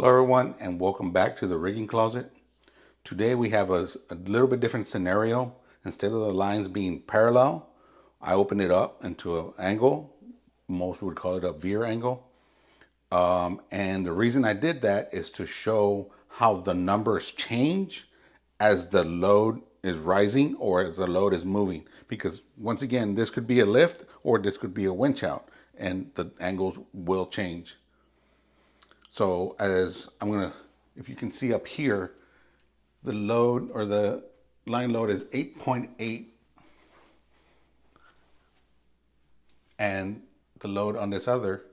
Hello everyone and welcome back to the rigging closet. Today we have a little bit different scenario. Instead of the lines being parallel, I open it up into an angle. Most would call it a veer angle. And the reason I did that is to show how the numbers change as the load is rising or as the load is moving. Because once again, this could be a lift or this could be a winch out and the angles will change. So as I'm gonna, if you can see up here, the load or the line load is 8.8 and the load on this other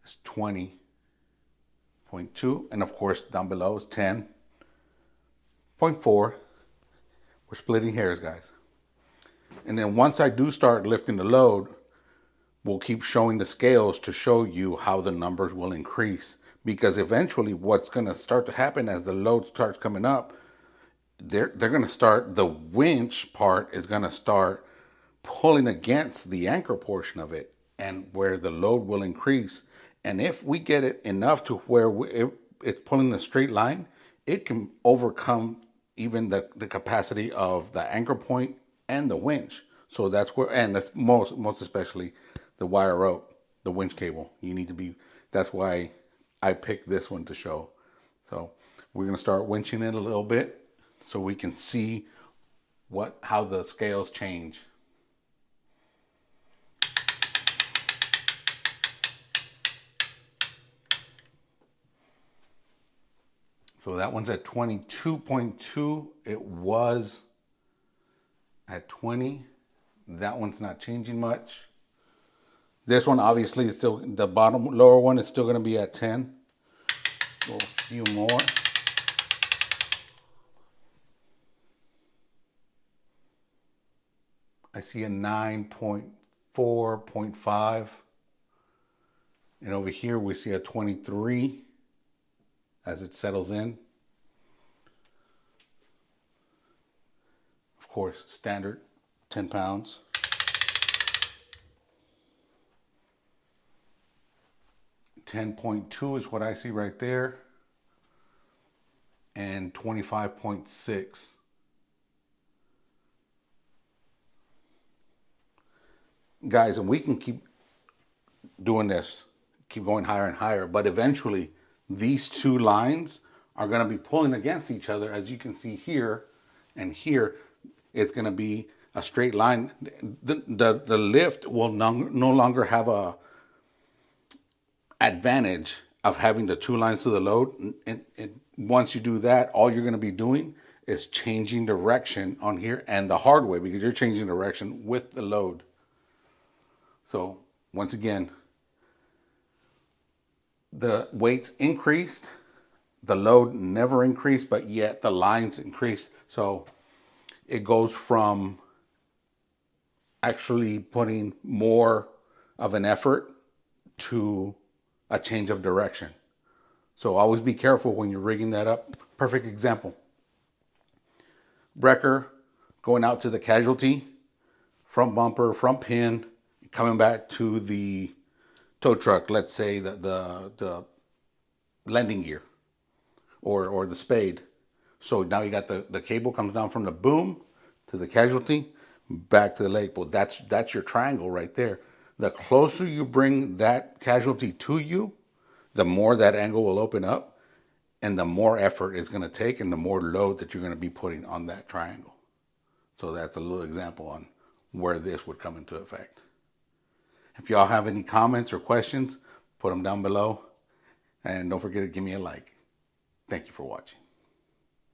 is 20.2, and of course down below is 10.4. We're splitting hairs, guys. And then once I do start lifting the load, we'll keep showing the scales to show you how the numbers will increase, because eventually what's going to start to happen as the load starts coming up, they're going to start, the winch part is going to start pulling against the anchor portion of it, and where the load will increase. And if we get it enough to where it's pulling a straight line, it can overcome even the capacity of the anchor point and the winch. So that's where, and that's most especially the wire rope, the winch cable. You need to be, that's why I picked this one to show. So we're going to start winching it a little bit so we can see how the scales change. So that one's at 22.2. It was at 20. That one's not changing much. This one obviously is still, the bottom lower one is still going to be at 10. A few more. I see a 9.4.5. And over here we see a 23 as it settles in. Of course, standard 10 pounds. 10.2 is what I see right there. And 25.6. Guys, and we can keep doing this, keep going higher and higher, but eventually these two lines are going to be pulling against each other. As you can see here and here, it's going to be a straight line. The lift will no longer have a advantage of having the two lines to the load. And once you do that, all you're going to be doing is changing direction on here, and the hard way, because you're changing direction with the load. So once again, the weights increased, the load never increased, but yet the lines increased. So it goes from actually putting more of an effort to a change of direction. So always be careful when you're rigging that up. Perfect example. Breaker going out to the casualty, front bumper, front pin, coming back to the tow truck, let's say the landing gear or the spade. So now you got the cable comes down from the boom to the casualty, back to the leg bolt. That's your triangle right there. The closer you bring that casualty to you, the more that angle will open up, and the more effort it's going to take, and the more load that you're going to be putting on that triangle. So that's a little example on where this would come into effect. If y'all have any comments or questions, put them down below. And don't forget to give me a like. Thank you for watching.